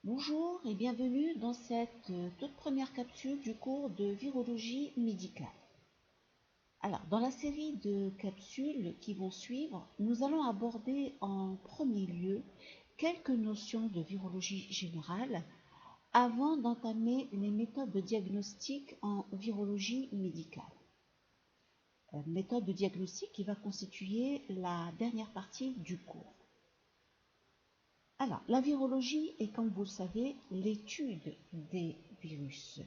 Bonjour et bienvenue dans cette toute première capsule du cours de virologie médicale. Alors, dans la série de capsules qui vont suivre, nous allons aborder en premier lieu quelques notions de virologie générale avant d'entamer les méthodes de diagnostic en virologie médicale. Méthode de diagnostic qui va constituer la dernière partie du cours. Alors, la virologie est, comme vous le savez, l'étude des virus.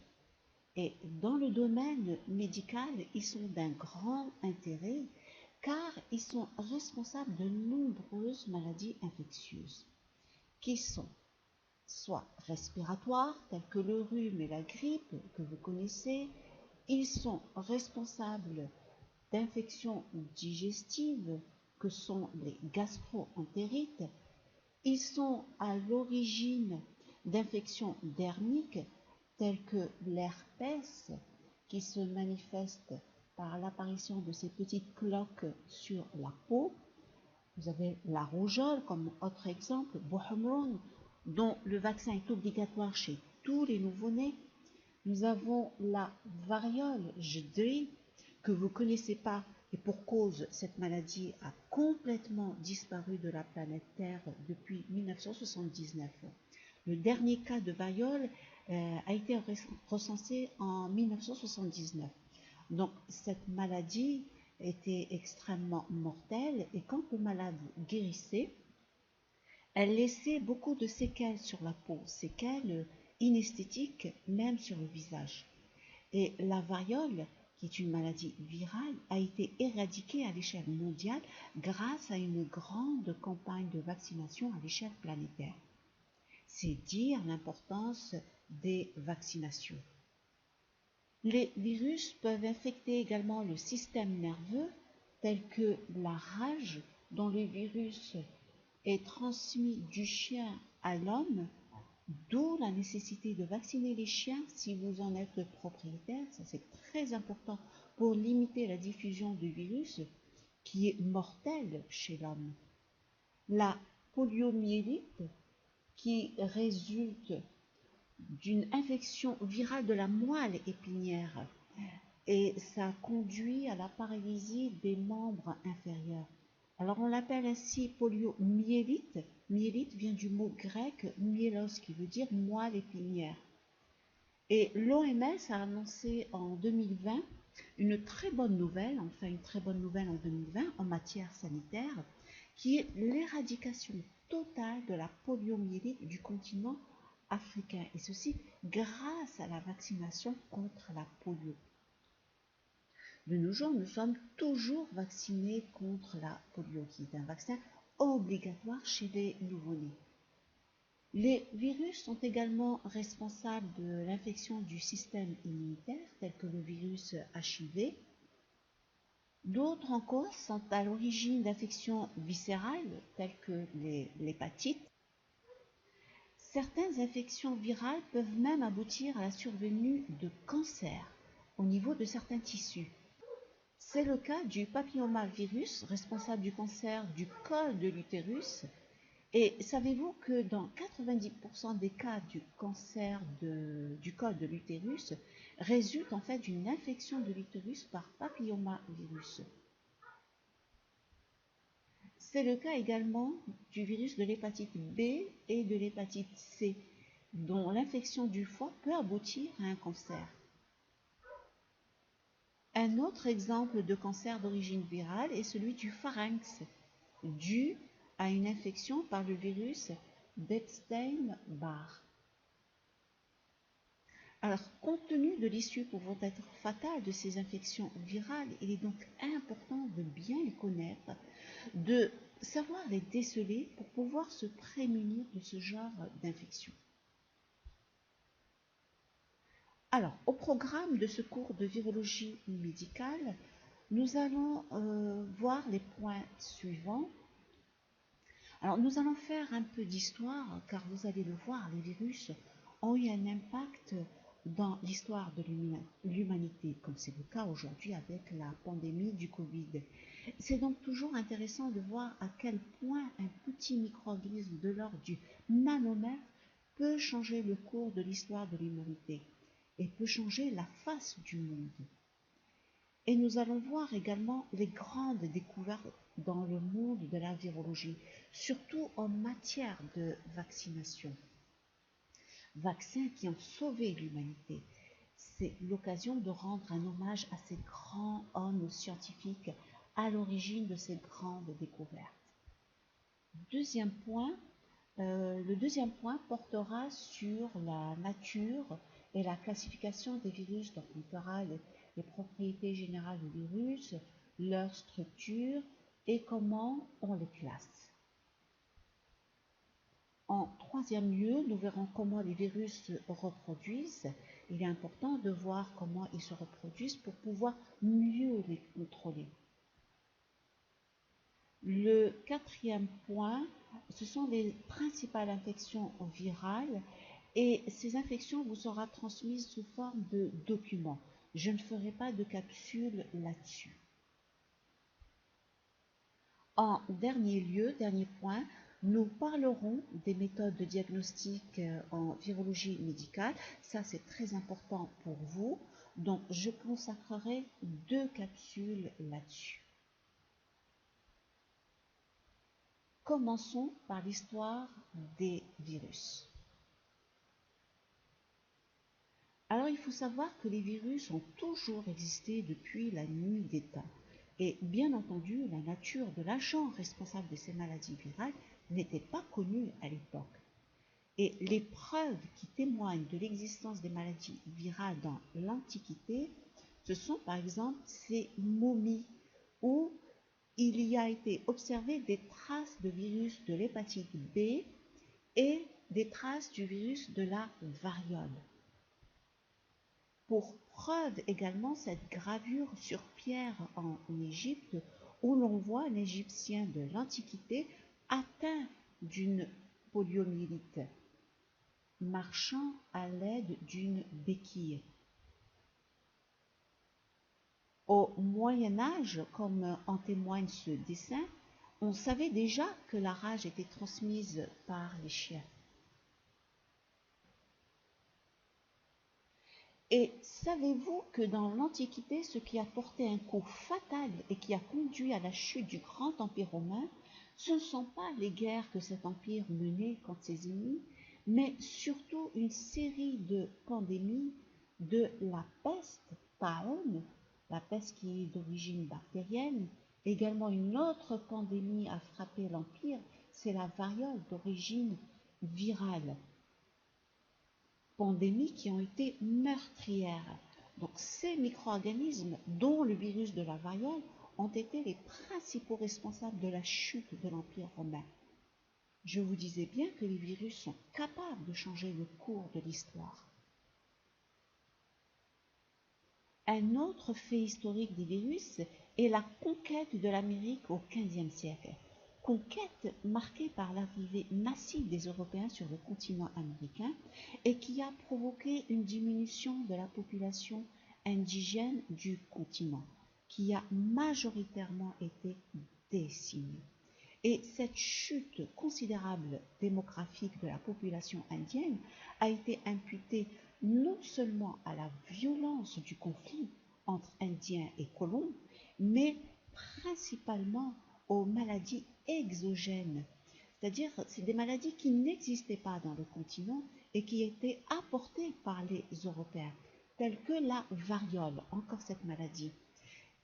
Et dans le domaine médical, ils sont d'un grand intérêt car ils sont responsables de nombreuses maladies infectieuses qui sont soit respiratoires, telles que le rhume et la grippe que vous connaissez, ils sont responsables d'infections digestives que sont les gastro-entérites, ils sont à l'origine d'infections dermiques telles que l'herpès qui se manifeste par l'apparition de ces petites cloques sur la peau. Vous avez la rougeole comme autre exemple, Bohemrun, dont le vaccin est obligatoire chez tous les nouveau-nés. Nous avons la variole JDRI que vous ne connaissez pas et pour cause, cette maladie a complètement disparu de la planète Terre depuis 1979. Le dernier cas de variole a été recensé en 1979. Donc cette maladie était extrêmement mortelle et quand le malade guérissait, elle laissait beaucoup de séquelles sur la peau, séquelles inesthétiques même sur le visage. Et la variole, qui est une maladie virale, a été éradiquée à l'échelle mondiale grâce à une grande campagne de vaccination à l'échelle planétaire. C'est dire l'importance des vaccinations. Les virus peuvent infecter également le système nerveux, tel que la rage, dont le virus est transmis du chien à l'homme, d'où la nécessité de vacciner les chiens si vous en êtes propriétaire. Ça, c'est très important pour limiter la diffusion du virus qui est mortel chez l'homme. La poliomyélite, qui résulte d'une infection virale de la moelle épinière et ça conduit à la paralysie des membres inférieurs. Alors on l'appelle ainsi poliomyélite. Myélite vient du mot grec myélos qui veut dire moelle épinière. Et l'OMS a annoncé en 2020 une très bonne nouvelle, enfin une très bonne nouvelle en 2020 en matière sanitaire, qui est l'éradication totale de la poliomyélite du continent africain, et ceci grâce à la vaccination contre la polio. De nos jours, nous sommes toujours vaccinés contre la polio, qui est un vaccin obligatoire chez les nouveau-nés. Les virus sont également responsables de l'infection du système immunitaire, tel que le virus HIV. D'autres encore sont à l'origine d'infections viscérales, telles que l'hépatite. Certaines infections virales peuvent même aboutir à la survenue de cancers au niveau de certains tissus. C'est le cas du papillomavirus, responsable du cancer du col de l'utérus. Et savez-vous que dans 90% des cas du cancer du col de l'utérus résulte en fait d'une infection de l'utérus par papillomavirus. C'est le cas également du virus de l'hépatite B et de l'hépatite C, dont l'infection du foie peut aboutir à un cancer. Un autre exemple de cancer d'origine virale est celui du pharynx, dû à une infection par le virus d'Epstein-Barr. Alors, compte tenu de l'issue pouvant être fatale de ces infections virales, il est donc important de bien les connaître, de savoir les déceler pour pouvoir se prémunir de ce genre d'infection. Alors, au programme de ce cours de virologie médicale, nous allons voir les points suivants. Alors, nous allons faire un peu d'histoire, car vous allez le voir, les virus ont eu un impact dans l'histoire de l'humanité, comme c'est le cas aujourd'hui avec la pandémie du Covid. C'est donc toujours intéressant de voir à quel point un petit micro-organisme de l'ordre du nanomètre peut changer le cours de l'histoire de l'humanité et peut changer la face du monde. Et nous allons voir également les grandes découvertes dans le monde de la virologie, surtout en matière de vaccination. Vaccins qui ont sauvé l'humanité. C'est l'occasion de rendre un hommage à ces grands hommes scientifiques à l'origine de ces grandes découvertes. Le deuxième point portera sur la nature et la classification des virus. Donc on verra les propriétés générales des virus, leur structure et comment on les classe. En troisième lieu, nous verrons comment les virus se reproduisent. Il est important de voir comment ils se reproduisent pour pouvoir mieux les contrôler. Le quatrième point, ce sont les principales infections virales et ces infections vous seront transmises sous forme de documents. Je ne ferai pas de capsule là-dessus. En dernier point, nous parlerons des méthodes de diagnostic en virologie médicale. Ça, c'est très important pour vous. Donc, je consacrerai 2 capsules là-dessus. Commençons par l'histoire des virus. Alors, il faut savoir que les virus ont toujours existé depuis la nuit des temps. Et bien entendu, la nature de l'agent responsable de ces maladies virales n'était pas connue à l'époque. Et les preuves qui témoignent de l'existence des maladies virales dans l'Antiquité, ce sont par exemple ces momies où il y a été observé des traces de virus de l'hépatite B et des traces du virus de la variole. Pour preuve également cette gravure sur pierre en Égypte où l'on voit un Égyptien de l'Antiquité atteint d'une poliomyélite, marchant à l'aide d'une béquille. Au Moyen Âge, comme en témoigne ce dessin, on savait déjà que la rage était transmise par les chiens. Et savez-vous que dans l'Antiquité, ce qui a porté un coup fatal et qui a conduit à la chute du grand empire romain, ce ne sont pas les guerres que cet empire menait contre ses ennemis, mais surtout une série de pandémies de la peste, paone, la peste qui est d'origine bactérienne. Également une autre pandémie a frappé l'empire, c'est la variole d'origine virale. Pandémies qui ont été meurtrières. Donc ces micro-organismes, dont le virus de la variole, ont été les principaux responsables de la chute de l'Empire romain. Je vous disais bien que les virus sont capables de changer le cours de l'histoire. Un autre fait historique des virus est la conquête de l'Amérique au XVe siècle. Conquête marquée par l'arrivée massive des Européens sur le continent américain et qui a provoqué une diminution de la population indigène du continent, qui a majoritairement été décimée. Et cette chute considérable démographique de la population indienne a été imputée non seulement à la violence du conflit entre Indiens et colons, mais principalement aux maladies exogènes, c'est-à-dire c'est des maladies qui n'existaient pas dans le continent et qui étaient apportées par les Européens, telles que la variole, encore cette maladie.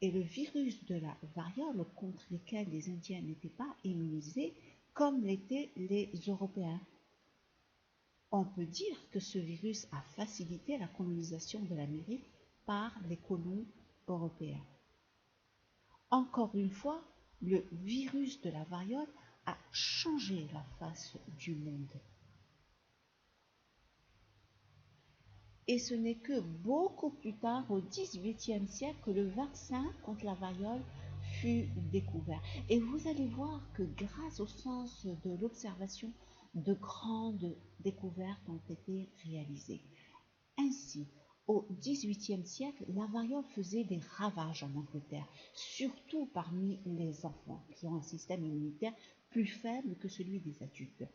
Et le virus de la variole contre lequel les Indiens n'étaient pas immunisés comme l'étaient les Européens. On peut dire que ce virus a facilité la colonisation de l'Amérique par les colons européens. Encore une fois, le virus de la variole a changé la face du monde. Et ce n'est que beaucoup plus tard, au XVIIIe siècle, que le vaccin contre la variole fut découvert. Et vous allez voir que grâce au sens de l'observation, de grandes découvertes ont été réalisées. Ainsi, au XVIIIe siècle, la variole faisait des ravages en Angleterre, surtout parmi les enfants qui ont un système immunitaire plus faible que celui des adultes.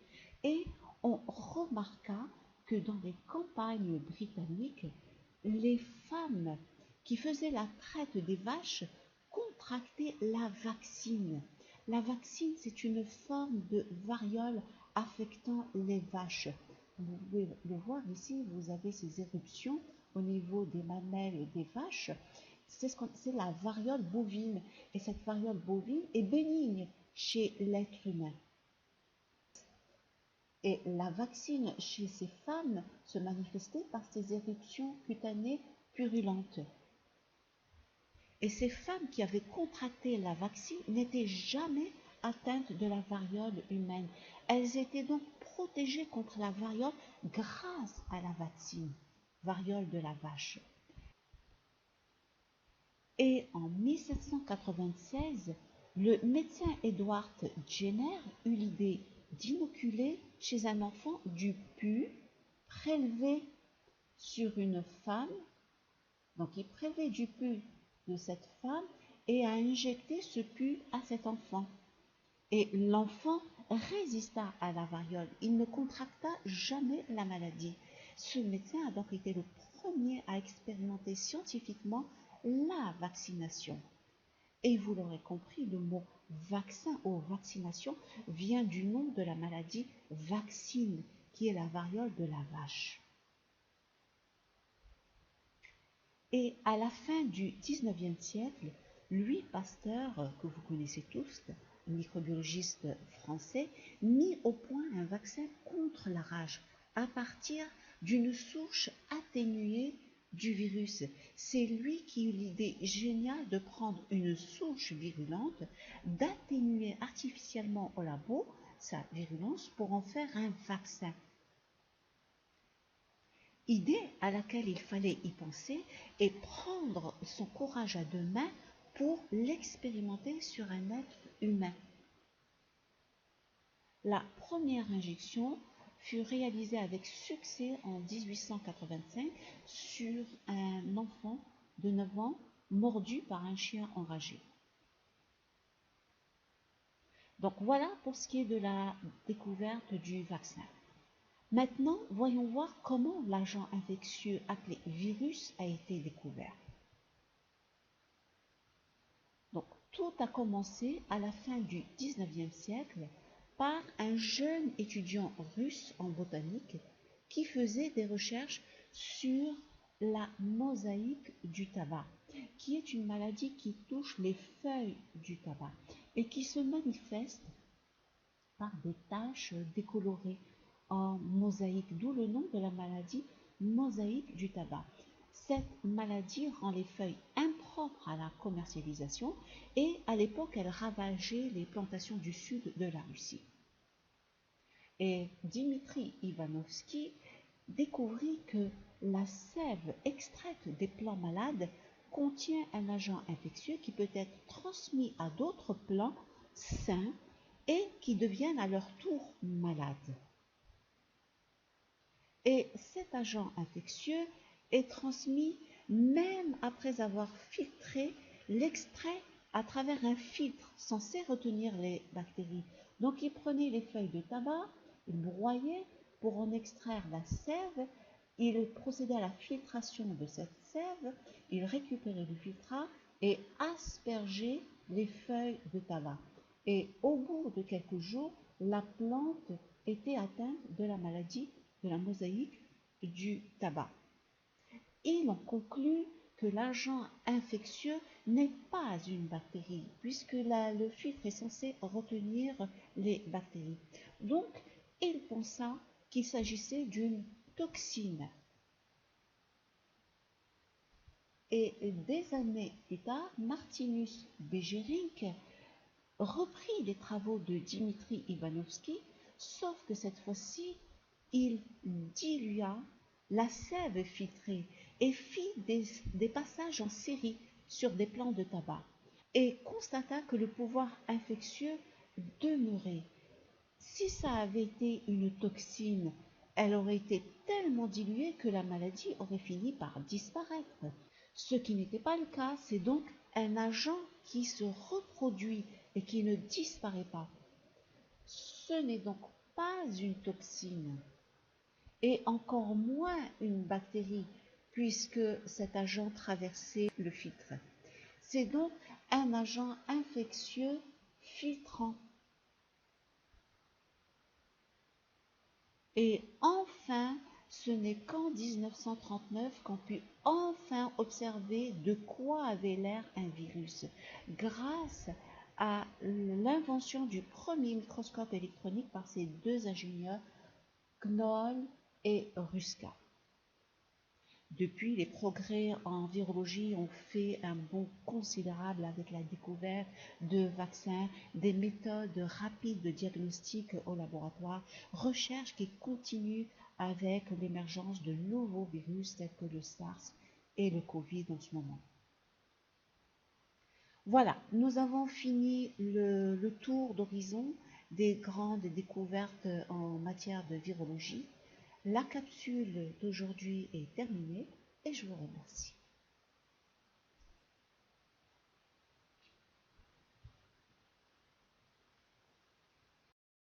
Et on remarqua que dans les campagnes britanniques, les femmes qui faisaient la traite des vaches contractaient la vaccine. La vaccine, c'est une forme de variole affectant les vaches. Vous pouvez le voir ici, vous avez ces éruptions au niveau des mamelles des vaches. C'est la variole bovine. Et cette variole bovine est bénigne chez l'être humain. Et la vaccine chez ces femmes se manifestait par ces éruptions cutanées purulentes. Et ces femmes qui avaient contracté la vaccine n'étaient jamais atteintes de la variole humaine. Elles étaient donc protégées contre la variole grâce à la vaccine, variole de la vache. Et en 1796, le médecin Edward Jenner eut l'idée d'inoculer chez un enfant du pus prélevé sur une femme. Donc il prélevait du pus de cette femme et a injecté ce pus à cet enfant. Et l'enfant résista à la variole. Il ne contracta jamais la maladie. Ce médecin a donc été le premier à expérimenter scientifiquement la vaccination. Et vous l'aurez compris, le mot vaccin ou vaccination vient du nom de la maladie vaccine, qui est la variole de la vache. Et à la fin du 19e siècle, Louis Pasteur, que vous connaissez tous, microbiologiste français, mit au point un vaccin contre la rage à partir d'une souche atténuée du virus. C'est lui qui eut l'idée géniale de prendre une souche virulente, d'atténuer artificiellement au labo sa virulence pour en faire un vaccin. Idée à laquelle il fallait y penser et prendre son courage à deux mains pour l'expérimenter sur un être humain. La première injection fut réalisée avec succès en 1885 sur un enfant de 9 ans mordu par un chien enragé. Donc voilà pour ce qui est de la découverte du vaccin. Maintenant, voyons voir comment l'agent infectieux appelé virus a été découvert. Donc, tout a commencé à la fin du 19e siècle par un jeune étudiant russe en botanique qui faisait des recherches sur la mosaïque du tabac, qui est une maladie qui touche les feuilles du tabac et qui se manifeste par des taches décolorées en mosaïque, d'où le nom de la maladie mosaïque du tabac. Cette maladie rend les feuilles impropres à la commercialisation et à l'époque elle ravageait les plantations du sud de la Russie. Et Dimitri Ivanovski découvrit que la sève extraite des plants malades contient un agent infectieux qui peut être transmis à d'autres plants sains et qui deviennent à leur tour malades. Et cet agent infectieux est transmis même après avoir filtré l'extrait à travers un filtre censé retenir les bactéries. Donc il prenait les feuilles de tabac, il broyait pour en extraire la sève, il procédait à la filtration de cette sève, il récupérait le filtrat et aspergeait les feuilles de tabac. Et au bout de quelques jours, la plante était atteinte de la maladie de la mosaïque du tabac. Il en conclut que l'agent infectieux n'est pas une bactérie, puisque le filtre est censé retenir les bactéries. Donc, il pensa qu'il s'agissait d'une toxine. Et des années plus tard, Martinus Beijerinck reprit les travaux de Dimitri Ivanovski, sauf que cette fois-ci, il dilua la sève filtrée et fit des passages en série sur des plants de tabac et constata que le pouvoir infectieux demeurait. Si ça avait été une toxine, elle aurait été tellement diluée que la maladie aurait fini par disparaître. Ce qui n'était pas le cas, c'est donc un agent qui se reproduit et qui ne disparaît pas. Ce n'est donc pas une toxine, et encore moins une bactérie, puisque cet agent traversait le filtre. C'est donc un agent infectieux filtrant. Et enfin, ce n'est qu'en 1939 qu'on put enfin observer de quoi avait l'air un virus, grâce à l'invention du premier microscope électronique par ces deux ingénieurs, Knoll et Ruska. Depuis, les progrès en virologie ont fait un bond considérable avec la découverte de vaccins, des méthodes rapides de diagnostic au laboratoire, recherche qui continue avec l'émergence de nouveaux virus tels que le SARS et le Covid en ce moment. Voilà, nous avons fini le tour d'horizon des grandes découvertes en matière de virologie. La capsule d'aujourd'hui est terminée et je vous remercie.